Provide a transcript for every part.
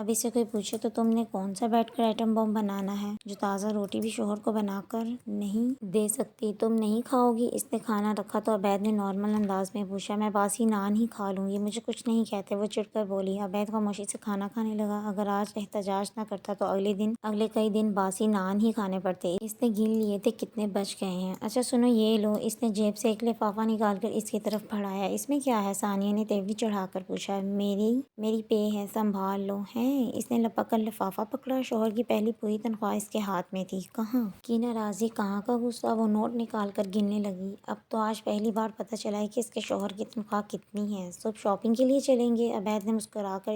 اب اسے کوئی پوچھے تو تم نے کون سا بیٹھ کر ایٹم بم بنانا ہے جو تازہ روٹی بھی شوہر کو بنا کر نہیں دے سکتی؟ تم نہیں کھاؤ گی؟ اس نے کھانا رکھا تو عبید نے نارمل انداز میں پوچھا۔ میں باسی نان ہی کھا لوں گی، مجھے کچھ نہیں کہتے، وہ چڑ کر بولی۔ عبید خاموشی سے کھانا کھانے لگا۔ اگر آج احتجاج نہ کرتا تو اگلے کئی دن باسی نان ہی کھانے پڑتے۔ اس نے گن لیے تھے کتنے بچ گئے ہیں۔ اچھا سنو یہ لو۔ اس نے جیب سے ایک لفافہ نکال کر اس کی طرف بڑھایا۔ اس میں کیا ہے؟ ثانیہ نے تیوری چڑھا کر پوچھا۔ میری پے ہے، سنبھال لو۔ ہیں؟ اس نے لپک کر لفافہ پکڑا۔ شوہر کی پہلی پوری تنخواہ اس کے ہاتھ میں تھی۔ کہاں کی ناراضی، کہاں کا غصہ؟ وہ نوٹ نکال کر گننے لگی۔ اب تو آج پہلی بار پتہ چلا ہے کہ اس کے شوہر کی تنخواہ کتنی ہے۔ صبح شاپنگ کے لیے چلیں گے؟ عبید نے مسکرا کر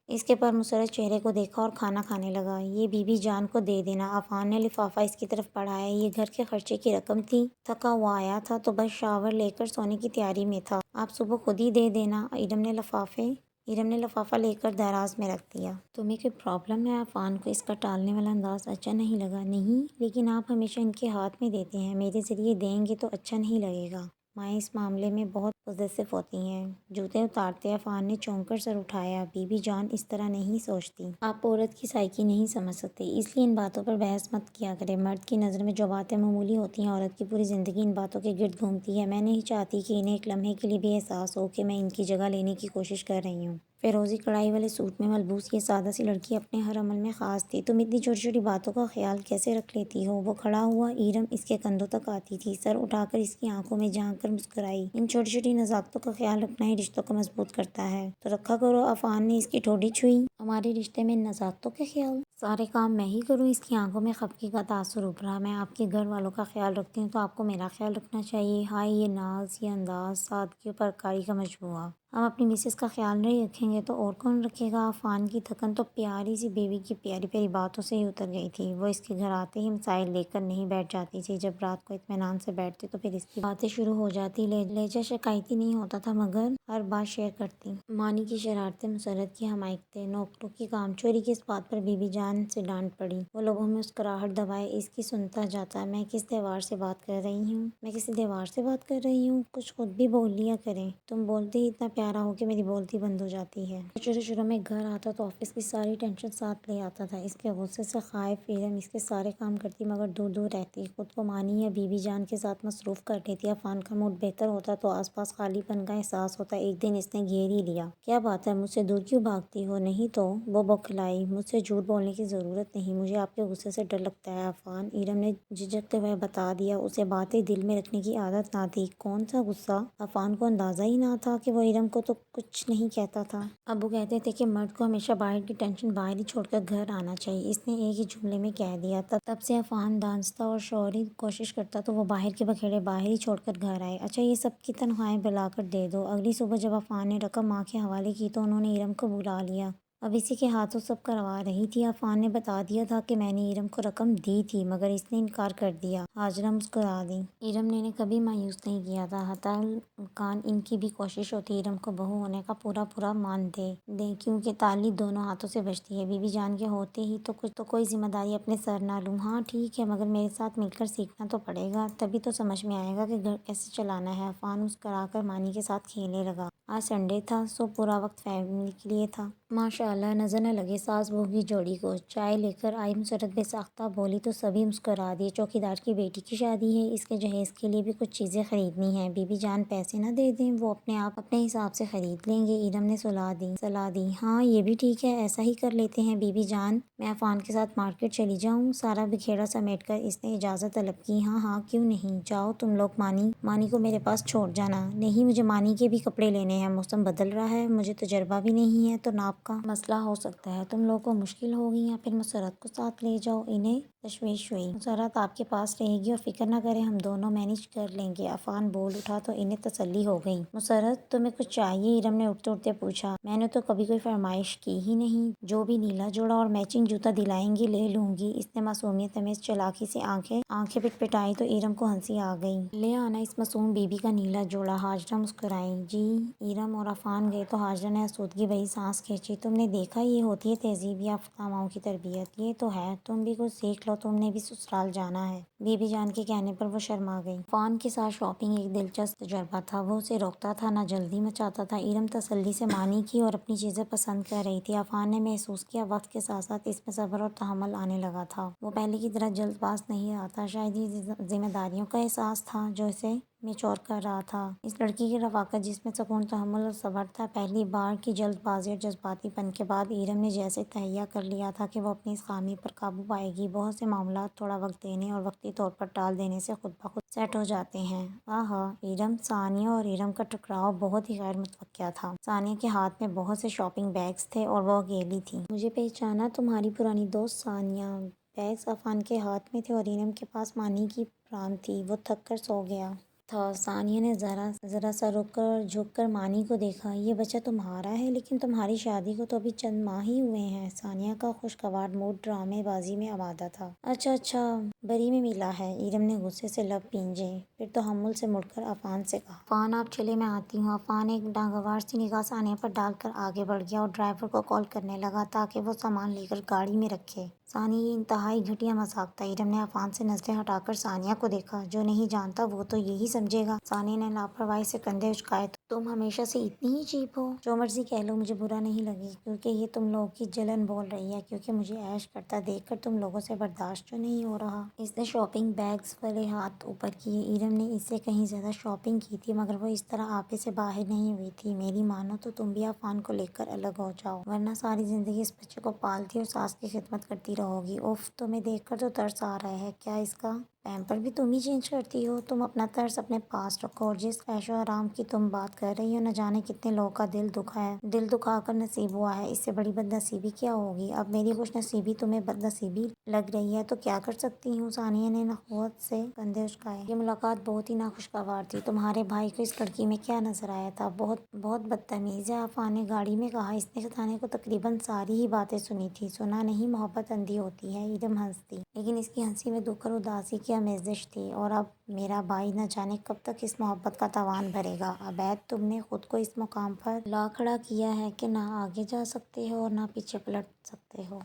اس کے پرمسرت چہرے کو دیکھا اور کھانا کھانے لگا۔ یہ بی بی جان کو دے دینا۔ عفان نے لفافہ اس کی طرف بڑھایا۔ یہ گھر کے خرچے کی رقم تھی۔ تھکا ہوا آیا تھا تو بس شاور لے کر سونے کی تیاری میں تھا۔ آپ صبح خود ہی دے دینا۔ ایرم نے لفافہ لے کر دراز میں رکھ دیا۔ تمہیں کوئی پرابلم ہے؟ عفان کو اس کا ٹالنے والا انداز اچھا نہیں لگا۔ نہیں، لیکن آپ ہمیشہ ان کے ہاتھ میں دیتے ہیں، میرے ذریعے دیں گے تو اچھا نہیں لگے گا۔ مائیں اس معاملے میں بہت پوزیسو ہوتی ہیں۔ جوتے اتارتے عفان نے چونک کر سر اٹھایا۔ بی بی جان اس طرح نہیں سوچتی۔ آپ عورت کی سائیکی نہیں سمجھ سکتے، اس لیے ان باتوں پر بحث مت کیا کریں۔ مرد کی نظر میں جو باتیں معمولی ہوتی ہیں، عورت کی پوری زندگی ان باتوں کے گرد گھومتی ہے۔ میں نہیں چاہتی کہ انہیں ایک لمحے کے لیے بھی احساس ہو کہ میں ان کی جگہ لینے کی کوشش کر رہی ہوں۔ فیروزی کڑھائی والے سوٹ میں ملبوس یہ سادہ سی لڑکی اپنے ہر عمل میں خاص تھی۔ تم اتنی چھوٹی چھوٹی باتوں کا خیال کیسے رکھ لیتی ہو؟ وہ کھڑا ہوا۔ ایرم اس کے کندھوں تک آتی تھی، سر اٹھا کر اس کی آنکھوں میں جھانک کر مسکرائی۔ ان چھوٹی چھوٹی نزاکتوں کا خیال رکھنا ہی رشتوں کو مضبوط کرتا ہے، تو رکھا کرو۔ عفان نے اس کی ٹھوڑی چھوئی۔ ہمارے رشتے میں نزاکتوں کا خیال؟ سارے کام میں ہی کروں؟ اس کی آنکھوں میں خفگی کا تاثر ابھرا۔ میں آپ کے گھر والوں کا خیال رکھتی ہوں تو آپ کو میرا خیال رکھنا چاہیے۔ ہائے یہ ناز، یہ انداز، سادگی اور پرکاری کا مجموعہ۔ ہم اپنی مسز کا خیال نہیں رکھیں گے تو اور کون رکھے گا؟ عفان کی تھکن تو پیاری سی بیوی کی پیاری پیاری باتوں سے ہی اتر گئی تھی۔ وہ اس کے گھر آتے ہی مسائل لے کر نہیں بیٹھ جاتی تھی۔ جب رات کو اطمینان سے بیٹھتے تو پھر اس کی باتیں شروع ہو جاتی۔ لہجہ شکایتی نہیں ہوتا تھا مگر ہر بات شیئر کرتی۔ مانی کی شرارتیں مسرت کی حمایت تھے۔ نوک ٹوک کی کام چوری کی اس بات پر بی بی جان سے ڈانٹ پڑی۔ وہ لوگوں میں مسکراہٹ دبائے اس کی سنتا جاتا۔ میں کس دیوار سے بات کر رہی ہوں؟ میں کسی دیوار سے بات کر رہی ہوں؟ کچھ خود بھی بول لیا کریں۔ تم بولتے ہی اتنا پیارا ہو کہ میری بولتی بند ہو جاتی ہے۔ شروع میں گھر آتا تو آفس کی ساری ٹینشن ساتھ لے آتا تھا۔ اس کے غصے سے خائف ایرم اس کے سارے کام کرتی مگر دور دور رہتی، خود کو مانی یا بی بی جان کے ساتھ مصروف کر لیتی۔ عفان کا موڈ بہتر ہوتا تو آس پاس خالی پن کا احساس ہوتا۔ ایک دن اس نے گھیر ہی لیا۔ کیا بات ہے، مجھ سے دور کیوں بھاگتی ہو؟ نہیں تو وہ بوکھلائی۔ مجھ سے جھوٹ بولنے کی ضرورت نہیں، مجھے آپ کے غصے سے ڈر لگتا ہے عفان۔ ایرم نے جھجکتے ہوئے بتا دیا۔ اسے باتیں دل میں رکھنے کی عادت نہ تھی۔ کون سا غصہ؟ عفان کو اندازہ ہی نہ تھا کہ وہ ایرم کو تو کچھ نہیں کہتا تھا۔ ابو کہتے تھے کہ مرد کو ہمیشہ باہر کی ٹینشن باہر ہی چھوڑ کر گھر آنا چاہیے۔ اس نے ایک ہی جملے میں کہہ دیا۔ تب سے عفان دانستہ اور شعوری کوشش کرتا تو وہ باہر کے بکھیڑے باہر ہی چھوڑ کر گھر آئے۔ اچھا یہ سب کی تنخواہیں بلا کر دے دو۔ اگلی صبح جب عفان نے رقم ماں کے حوالے کی تو انہوں نے ایرم کو بلا لیا۔ اب اسی کے ہاتھوں سب کروا رہی تھی۔ عفان نے بتا دیا تھا کہ میں نے ایرم کو رقم دی تھی مگر اس نے انکار کر دیا۔ ہاجرہ مسکرا دی۔ ایرم نے انہیں کبھی مایوس نہیں کیا تھا۔ حتی الامکان ان کی بھی کوشش ہوتی ایرم کو بہو ہونے کا پورا مان دیں کیونکہ تالی دونوں ہاتھوں سے بجتی ہے۔ بی بی جان کے ہوتے ہی تو کوئی ذمہ داری اپنے سر نہ لوں۔ ہاں ٹھیک ہے مگر میرے ساتھ مل کر سیکھنا تو پڑے گا، تبھی تو سمجھ میں آئے گا کہ گھر کیسے چلانا ہے۔ عفان مسکرا کر مانی کے ساتھ کھیلنے لگا۔ آج سنڈے تھا سو پورا وقت فیملی کے لیے تھا۔ ماشاء اللہ، نظر نہ لگے ساس بہو کی جوڑی کو۔ چائے لے کر آئی مسرت بے ساختہ بولی تو سبھی مسکرا دیے۔ چوکیدار کی بیٹی کی شادی ہے، اس کے جہیز کے لیے بھی کچھ چیزیں خریدنی ہیں۔ بی بی جان پیسے نہ دے دیں، وہ اپنے آپ اپنے حساب سے خرید لیں گے۔ ایرم نے صلاح دی۔ ہاں یہ بھی ٹھیک ہے، ایسا ہی کر لیتے ہیں بی بی جان۔ میں عفان کے ساتھ مارکیٹ چلی جاؤں؟ سارا بکھیڑا سمیٹ کر اس نے اجازت طلب کی۔ ہاں کیوں نہیں، جاؤ تم لوگ۔ مانی کو میرے پاس چھوڑ جانا۔ نہیں مجھے مانی کے بھی کپڑے لینے ہیں، موسم بدل رہا ہے، مجھے تجربہ بھی نہیں ہے تو ناپ کا مسئلہ ہو سکتا ہے، تم لوگوں کو مشکل ہوگی، یا پھر مسرت کو ساتھ لے جاؤ۔ انہیں تشویش ہوئی۔ مسرت آپ کے پاس رہے گی اور فکر نہ کریں، ہم دونوں مینج کر لیں گے۔ عفان بول اٹھا تو انہیں تسلی ہو گئی۔ مسرت تمہیں کچھ چاہیے؟ ایرم نے اٹھتے اٹھتے پوچھا۔ میں نے تو کبھی کوئی فرمائش کی ہی نہیں، جو بھی نیلا جوڑا اور میچنگ جوتا دلائیں گی لے لوں گی۔ اس نے معصومیت آمیز چالاکی سے آنکھیں پٹپٹائی تو ایرم کو ہنسی آ گئی۔ لے آنا اس معصوم بی بی کا نیلا جوڑا۔ ہاجرہ مسکرائیں۔ جی ارم اور عفان گئے تو ہاجرہ نے آسودگی بھری سانس کھینچی۔ تم نے دیکھا، یہ ہوتی ہے تہذیب یافتہ ماؤں کی تربیت۔ یہ تو ہے، تم بھی کچھ سیکھ لو، تم نے بھی سسرال جانا ہے۔ بی بی جان کے کہنے پر وہ شرما گئی۔ عفان کے ساتھ شاپنگ ایک دلچسپ تجربہ تھا۔ وہ اسے روکتا تھا، نہ جلدی مچاتا تھا۔ ارم تسلی سے مانی کی اور اپنی چیزیں پسند کر رہی تھی۔ عفان نے محسوس کیا وقت کے ساتھ ساتھ اس میں صبر اور تحمل آنے لگا تھا۔ وہ پہلے کی طرح جلد باز نہیں رہا تھا۔ شاید یہ ذمہ داریوں کا احساس تھا جو اسے میچور کر رہا تھا۔ اس لڑکی کی رفاقت جس میں سکون، تحمل اور صبر تھا۔ پہلی بار کی جلد بازی اور جذباتی پن کے بعد ارم نے جیسے تہیہ کر لیا تھا کہ وہ اپنی اس خامی پر قابو پائے گی۔ بہت سے معاملات تھوڑا وقت دینے اور وقتی طور پر ٹال دینے سے خود بخود سیٹ ہو جاتے ہیں۔ آہا، ارم، ثانیہ اور ارم کا ٹکراؤ بہت ہی غیر متوقع تھا۔ ثانیہ کے ہاتھ میں بہت سے شاپنگ بیگز تھے اور وہ اکیلی تھی۔ مجھے پہچانا، تمہاری پرانی دوست ثانیہ۔ بیگز عفان کے ہاتھ میں تھے اور ارم کے پاس مانی کی پران تھی۔ وہ تھک کر سو گیا تھا۔ ثانیہ نے ذرا سا رک کر جھک کر مانی کو دیکھا۔ یہ بچہ تمہارا ہے، لیکن تمہاری شادی کو تو ابھی چند ماہ ہی ہوئے ہیں۔ ثانیہ کا خوشگوار موڈ ڈرامے بازی میں آمادہ تھا۔ اچھا، بری میں ملا ہے۔ ارم نے غصے سے لب پینجے، پھر تحمل سے مڑ کر عفان سے کہا، عفان آپ چلے، میں آتی ہوں۔ عفان ایک ناگوار سی نگاہ ثانیہ پر ڈال کر آگے بڑھ گیا اور ڈرائیور کو کال کرنے لگا تاکہ وہ سامان لے کر گاڑی میں رکھے۔ ثانیہ، یہ انتہائی گھٹیا مذاق تھا۔ ارم نے عفان سے نظریں ہٹا کر ثانیہ کو دیکھا۔ جو نہیں جانتا وہ تو یہی سمجھے گا۔ ثانیہ نے لاپرواہی سے کندھے اچکائے۔ تم ہمیشہ سے اتنی ہی چیپ ہو؟ جو مرضی کہہ لو، مجھے برا نہیں لگے، کیونکہ یہ تم لوگوں کی جلن بول رہی ہے، کیونکہ مجھے عیش کرتا دیکھ کر تم لوگوں سے برداشت جو نہیں ہو رہا۔ اس نے شاپنگ بیگز والے ہاتھ اوپر کیے۔ ارم نے اس سے کہیں زیادہ شاپنگ کی تھی، مگر وہ اس طرح آپے سے باہر نہیں ہوئی تھی۔ میری مانو تو تم بھی عفان کو لے کر الگ ہو جاؤ، ورنہ ساری زندگی اس بچے کو پالتی اور ساس کی خدمت کرتی رہو گی۔ اف، تمہیں دیکھ کر تو ترس آ رہا ہے۔ کیا اس کا پیمپر بھی تم ہی چینج کرتی ہو؟ تم اپنا ترس اپنے پاس رکھو، اور جس عیش و آرام کی تم بات کر رہی ہو، نہ جانے کتنے لوگوں کا دل دکھا کر نصیب ہوا ہے۔ اس سے بڑی بد نصیبی کیا ہوگی؟ اب میری خوش نصیبی تمہیں بد نصیبی لگ رہی ہے تو کیا کر سکتی ہوں؟ ثانیہ نے نخوت سے کندھے اچکائے۔ یہ ملاقات بہت ہی ناخوشگوار تھی۔ تمہارے بھائی کو اس لڑکی میں کیا نظر آیا تھا؟ بہت بدتمیز ہے، عفان نے گاڑی میں کہا۔ اس نے ثانیہ کو تقریباً ساری ہی باتیں سنی تھی۔ سنا نہیں، محبت اندھی ہوتی ہے۔ ارم ہنس دی، لیکن اس کی ہنسی میں دکھ اور اداسی کی آمیزش تھی۔ اور اب میرا بھائی نہ جانے کب تک اس محبت کا تاوان بھرے گا۔ عبید، تم نے خود کو اس مقام پر لا کھڑا کیا ہے کہ نہ آگے جا سکتے ہو اور نہ پیچھے پلٹ سکتے ہو۔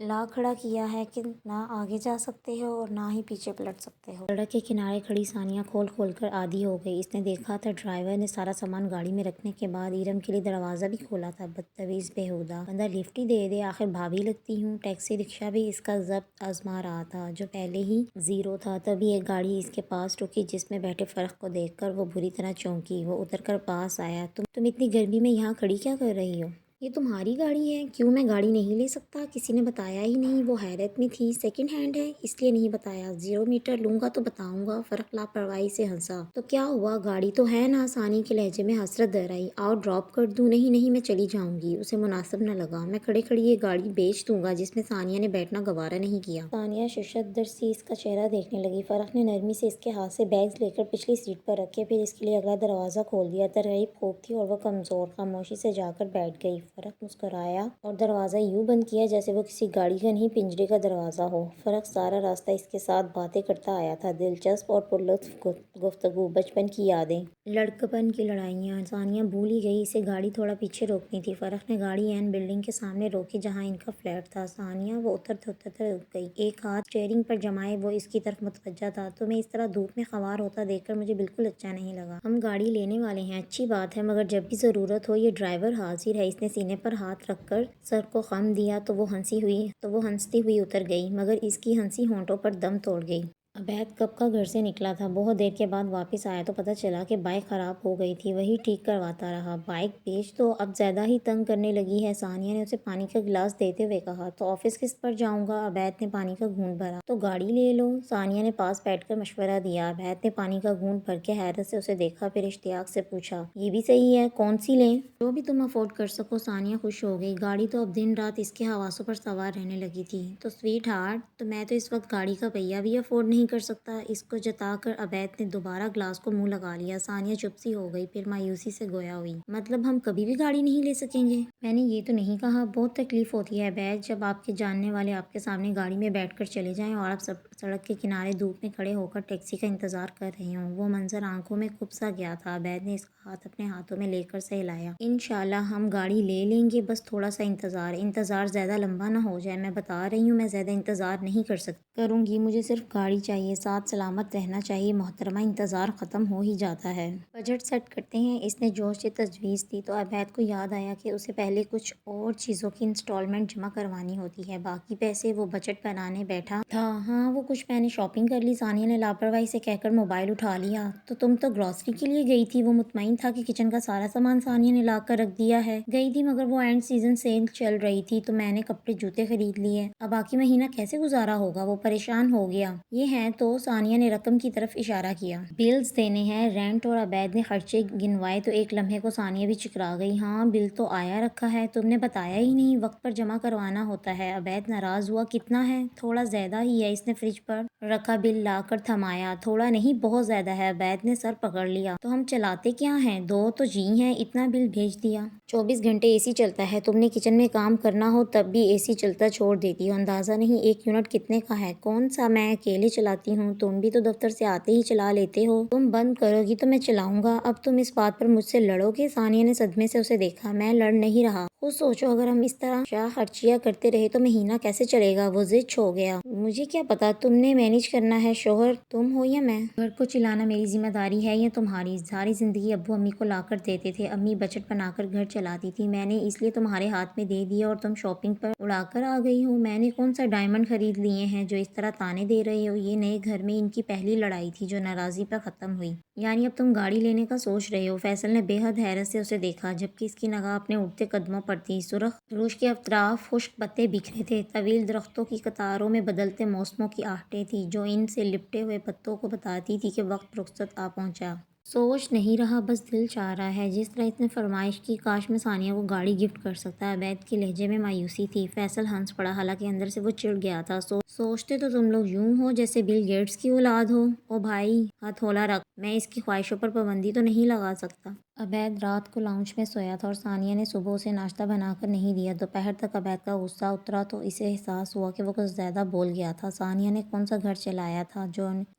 لا کھڑا کیا ہے کہ نہ آگے جا سکتے ہو اور نہ ہی پیچھے پلٹ سکتے ہو۔ سڑک کے کنارے کھڑی ثانیہ کھول کر آدھی ہو گئی۔ اس نے دیکھا تھا ڈرائیور نے سارا سامان گاڑی میں رکھنے کے بعد ارم کے لیے دروازہ بھی کھولا تھا۔ بدتمیز بیہودہ بندہ، لفٹ ہی دے دے، آخر بھابھی لگتی ہوں۔ ٹیکسی رکشہ بھی اس کا ضبط آزما رہا تھا، جو پہلے ہی زیرو تھا۔ تبھی ایک گاڑی اس کے پاس رکی جس میں بیٹھے فرق کو دیکھ کر وہ بری طرح چونکی۔ وہ اتر کر پاس آیا۔ تم اتنی گرمی میں یہاں کھڑی کیا کر رہی ہو؟ یہ تمہاری گاڑی ہے؟ کیوں میں گاڑی نہیں لے سکتا؟ کسی نے بتایا ہی نہیں؟ وہ حیرت میں تھی۔ سیکنڈ ہینڈ ہے، اس لیے نہیں بتایا۔ 0 میٹر لوں گا تو بتاؤں گا۔ فرق لاپرواہی سے ہنسا۔ تو کیا ہوا، گاڑی تو ہے نا؟ ثانیہ کے لہجے میں حسرت دہرائی۔ آؤ ڈراپ کر دوں؟ نہیں، میں چلی جاؤں گی۔ اسے مناسب نہ لگا۔ میں کھڑے یہ گاڑی بیچ دوں گا، جس میں ثانیہ نے بیٹھنا گوارا نہیں کیا۔ ثانیہ ششدر سی اس کا چہرہ دیکھنے لگی۔ فرق نے نرمی سے اس کے ہاتھ سے بیگز لے کر پچھلی سیٹ پر رکھے، پھر اس کے لیے اگلا دروازہ کھول دیا۔ ترغیب خوب تھی اور وہ کمزور خاموشی سے جا کر بیٹھ گئی۔ فرق مسکرایا اور دروازہ یوں بند کیا جیسے وہ کسی گاڑی کا نہیں، پنجرے کا دروازہ ہو۔ فرق سارا راستہ اس کے ساتھ باتیں کرتا آیا تھا، دلچسپ اور پرلطف گفتگو، بچپن کی یادیں، لڑکپن کی لڑائیاں۔ ثانیہ بھول ہی گئی اسے گاڑی تھوڑا پیچھے روکنی تھی۔ فرق نے گاڑی عین بلڈنگ کے سامنے روکی جہاں ان کا فلیٹ تھا۔ ثانیہ، وہ اترتے رک گئی۔ ایک ہاتھ اسٹیئرنگ پر جمائے وہ اس کی طرف متوجہ تھا۔ تمہیں اس طرح دھوپ میں خوار ہوتا دیکھ کر مجھے بالکل اچھا نہیں لگا۔ ہم گاڑی لینے والے ہیں، اچھی بات ہے، مگر جب بھی ضرورت ہو یہ ڈرائیور حاضر ہے۔ اس نے سینے پر ہاتھ رکھ کر سر کو خم دیا تو وہ ہنستی ہوئی اتر گئی، مگر اس کی ہنسی ہونٹوں پر دم توڑ گئی۔ عبید کب کا گھر سے نکلا تھا، بہت دیر کے بعد واپس آیا تو پتہ چلا کہ بائیک خراب ہو گئی تھی، وہی ٹھیک کرواتا رہا۔ بائیک بیچ تو اب زیادہ ہی تنگ کرنے لگی ہے، ثانیہ نے اسے پانی کا گلاس دیتے ہوئے کہا۔ تو آفس قسط پر جاؤں گا، عبید نے پانی کا گھونٹ بھرا۔ تو گاڑی لے لو، ثانیہ نے پاس بیٹھ کر مشورہ دیا۔ عبید نے پانی کا گھونٹ بھر کے حیرت سے اسے دیکھا، پھر اشتیاق سے پوچھا، یہ بھی صحیح ہے، کون سی لیں؟ جو بھی تم افورڈ کر سکو۔ ثانیہ خوش ہو گئی، گاڑی تو اب دن رات اس کے حواسوں پر سوار رہنے لگی تھی۔ تو سویٹ ہارٹ، تو میں تو اس وقت گاڑی کا پہیہ بھی افورڈ نہیں کر سکتا، اس کو جتا کر عبید نے دوبارہ گلاس کو منہ لگا لیا۔ ثانیہ چپ سی ہو گئی، پھر مایوسی سے گویا ہوئی، مطلب ہم کبھی بھی گاڑی نہیں لے سکیں گے؟ میں نے یہ تو نہیں کہا، بہت تکلیف ہوتی ہے عبید جب آپ کے جاننے والے آپ کے سامنے گاڑی میں بیٹھ کر چلے جائیں اور آپ سڑک کے کنارے دھوپ میں کھڑے ہو کر ٹیکسی کا انتظار کر رہے ہوں۔ وہ منظر آنکھوں میں کھپ سا گیا تھا۔ عبید نے اس کا ہاتھ اپنے ہاتھوں میں لے کر سہلایا۔ انشاءاللہ ہم گاڑی لے لیں گے، بس تھوڑا سا انتظار زیادہ لمبا نہ ہو جائے، میں بتا رہی ہوں میں زیادہ انتظار نہیں کروں گی، مجھے صرف گاڑی چاہیے، ساتھ سلامت رہنا چاہیے محترمہ، انتظار ختم ہو ہی جاتا ہے۔ بجٹ سیٹ کرتے ہیں، اس نے جوش سے تجویز دی۔ تو عبید کو یاد آیا کہ اسے پہلے کچھ اور چیزوں کی انسٹالمنٹ جمع کروانی ہوتی ہے، باقی پیسے وہ بجٹ بنانے بیٹھا تھا۔ ہاں وہ کچھ میں نے شاپنگ کر لی، ثانیہ نے لاپرواہی سے کہہ کر موبائل اٹھا لیا۔ تو تم تو گروسری کے لیے گئی تھی، وہ مطمئن تھا کہ کچن کا سارا سامان ثانیہ نے لا کر رکھ دیا ہے۔ گئی تھی مگر وہ اینڈ سیزن سیل چل رہی تھی تو میں نے کپڑے جوتے خرید لیے، اب باقی مہینہ کیسے گزارا ہوگا؟ وہ پریشان ہو گیا۔ یہ ہیں تو ثانیہ نے رقم کی طرف اشارہ کیا۔ بلز دینے ہیں، رینٹ، اور عبید نے خرچے گنوائے تو ایک لمحے کو ثانیہ بھی چکرا گئی۔ ہاں بل تو آیا رکھا ہے، تم نے بتایا ہی نہیں، وقت پر جمع کروانا ہوتا ہے۔ عبید ناراض ہوا، کتنا ہے؟ تھوڑا زیادہ ہی ہے، اس نے فریج پر رکھا بل لا کر تھمایا۔ تھوڑا نہیں بہت زیادہ ہے، عبید نے سر پکڑ لیا۔ تو ہم چلاتے کیا ہیں، دو تو جی ہیں، اتنا بل بھیج دیا۔ 24 گھنٹے اے سی چلتا ہے، تم نے کچن میں کام کرنا ہو تب بھی اے سی چلتا چھوڑ دیتی ہو، اندازہ نہیں ایک یونٹ کتنے کا ہے؟ کون سا میں اکیلے چلاتی ہوں، تم بھی تو دفتر سے آتے ہی چلا لیتے ہو، تم بند کرو گی تو میں چلاؤں گا، اب تم اس بات پر مجھ سے لڑو گے؟ ثانیہ نے صدمے سے اسے دیکھا۔ میں لڑ نہیں رہا، خود سوچو اگر ہم اس طرح شاہ خرچیاں کرتے رہے تو مہینہ کیسے چلے گا؟ وہ ضد ہو گیا۔ مجھے کیا پتا، تم نے مینیج کرنا ہے، شوہر تم ہو یا میں؟ گھر کو چلانا میری ذمہ داری ہے یا تمہاری؟ ساری زندگی ابو امی کو لا کر دیتے تھے، امی بجٹ بنا کر گھر چلاتی تھی، میں نے اس لیے تمہارے ہاتھ میں دے دیا اور تم شاپنگ پر اڑا کر آ گئی ہو۔ میں نے کون سا ڈائمنڈ خرید لیے ہیں جو اس طرح تانے دے رہے ہو؟ یہ نئے گھر میں ان کی پہلی لڑائی تھی جو ناراضی پر ختم ہوئی۔ یعنی اب تم گاڑی لینے کا سوچ رہے ہو؟ فیصل نے بے حد حیرت سے اسے دیکھا، جبکہ اس کی نگاہ اپنے اٹھتے قدموں پر تھی۔ سرخ روش کے اطراف خشک پتے بکھرے تھے، طویل درختوں کی قطاروں میں بدلتے موسموں کی آہٹیں تھیں جو ان سے لپٹے ہوئے پتوں کو بتاتی تھی کہ وقت رخصت آ پہنچا۔ سوچ نہیں رہا، بس دل چاہ رہا ہے۔ جس طرح اس نے فرمائش کی، کاش میں ثانیہ کو گاڑی گفٹ کر سکتا۔ عبید کے لہجے میں مایوسی تھی۔ فیصل ہنس پڑا، حالانکہ اندر سے وہ چڑ گیا تھا۔ سوچتے تو تم لوگ یوں ہو جیسے بل گیٹس کی اولاد ہو۔ او بھائی ہتھولا رکھ، میں اس کی خواہشوں پر پابندی تو نہیں لگا سکتا۔ عبید رات کو لاؤنج میں سویا تھا اور ثانیہ نے صبح اسے ناشتہ بنا کر نہیں دیا۔ دوپہر تک عبید کا غصہ اترا تو اسے احساس ہوا کہ وہ کچھ زیادہ بول گیا تھا۔ ثانیہ نے کون سا گھر چلایا تھا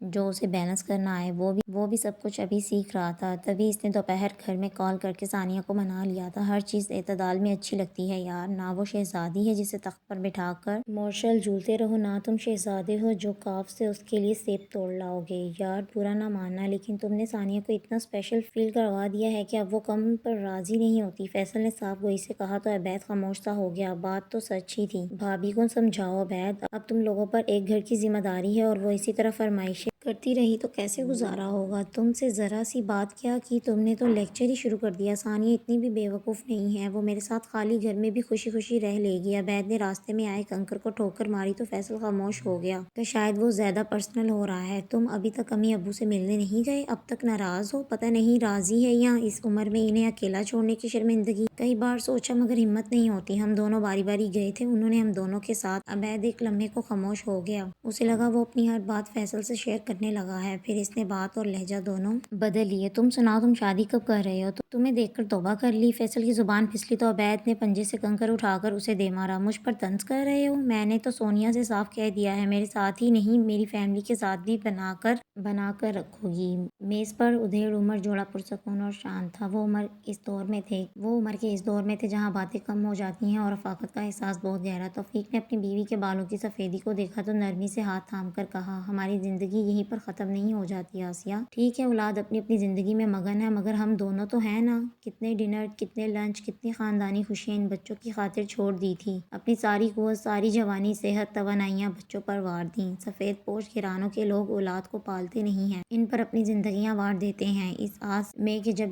جو اسے بیلنس کرنا آئے، وہ بھی سب کچھ ابھی سیکھ رہا تھا۔ تبھی اس نے دوپہر گھر میں کال کر کے ثانیہ کو منا لیا تھا۔ ہر چیز اعتدال میں اچھی لگتی ہے یار، نہ وہ شہزادی ہے جسے تخت پر بٹھا کر مورشل جھولتے رہو، نہ تم شہزادے ہو جو کاف سے اس کے لیے سیب توڑ لاؤ گے۔ یار برا نہ ماننا، لیکن تم نے ثانیہ کو اتنا اسپیشل فیل کروا دیا ہے کہ اب وہ کم پر راضی نہیں ہوتی۔ فیصل نے صاف گوئی سے کہا تو عبید خاموش سا ہو گیا۔ بات تو سچ ہی تھی، بھابھی کو سمجھاؤ عبید، اب تم لوگوں پر ایک گھر کی ذمہ داری ہے اور وہ اسی طرح فرمائشیں کرتی رہی تو کیسے گزارا ہوگا؟ تم سے ذرا سی بات کیا کی، تم نے تو لیکچر ہی شروع کر دیا۔ ثانیہ اتنی بھی بے وقوف نہیں ہے، وہ میرے ساتھ خالی گھر میں بھی خوشی خوشی رہ لے گی۔ عبید نے راستے میں آئے کنکر کو ٹھوکر ماری تو فیصل خاموش ہو گیا کہ شاید وہ زیادہ پرسنل ہو رہا ہے۔ تم ابھی تک امی ابو سے ملنے نہیں گئے؟ اب تک ناراض ہو؟ پتہ نہیں راضی ہے یا اس عمر میں انہیں اکیلا چھوڑنے کی شرمندگی؟ کئی بار سوچا مگر ہمت نہیں ہوتی۔ ہم دونوں باری باری گئے تھے، انہوں نے ہم دونوں کے ساتھ۔ عبید ایک لمحے کو خاموش ہو گیا، اسے لگا وہ اپنی ہر بات فیصل سے شیئر کرنے لگا ہے۔ پھر اس نے بات اور لہجہ دونوں بدل لیے۔ تم سناؤ، تم شادی کب کر رہے ہو؟ تمہیں دیکھ کر توبہ کر لی۔ فیصل کی زبان پھسلی تو عبید نے پنجے سے کنکر اٹھا کر اسے دے مارا۔ مجھ پر طنز کر رہے ہو؟ میں نے تو سونیا سے صاف کہہ دیا ہے، میرے ساتھ ہی نہیں میری فیملی کے ساتھ بھی بنا کر رکھو گی۔ میز پر ادھیڑ عمر جوڑا پرسکون اور شانت تھا۔ وہ عمر کے اس دور میں تھے جہاں باتیں کم ہو جاتی ہیں اور رفاقت کا احساس بہت گہرا۔ توفیق نے اپنی بیوی کے بالوں کی سفیدی کو دیکھا تو نرمی سے ہاتھ تھام کر کہا، ہماری زندگی یہی یہیں پر ختم نہیں ہو جاتی آسیہ۔ ٹھیک ہے اولاد اپنی اپنی زندگی میں مگن ہے، مگر ہم دونوں تو ہیں نا۔ کتنے ڈنر، کتنے لنچ، کتنی خاندانی خوشیاں ان بچوں کی خاطر چھوڑ دی تھی۔ اپنی ساری قوت، ساری جوانی، صحت، توانائیاں بچوں پر وار دیں۔ سفید پوش گھرانوں کے لوگ اولاد کو پالتے نہیں ہیں، ان پر اپنی زندگیاں وار دیتے ہیں، اس آس میں کہ جب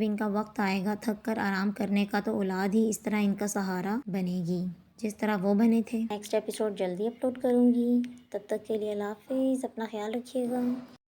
ان کا وقت آئے گا تھک کر آرام کرنے کا تو اولاد ہی اس طرح ان کا سہارا بنے گی جس طرح وہ بنے تھے۔ نیکسٹ ایپیسوڈ جلدی اپلوڈ کروں گی، تب تک کے لیے اللہ حافظ، اپنا خیال رکھیے گا۔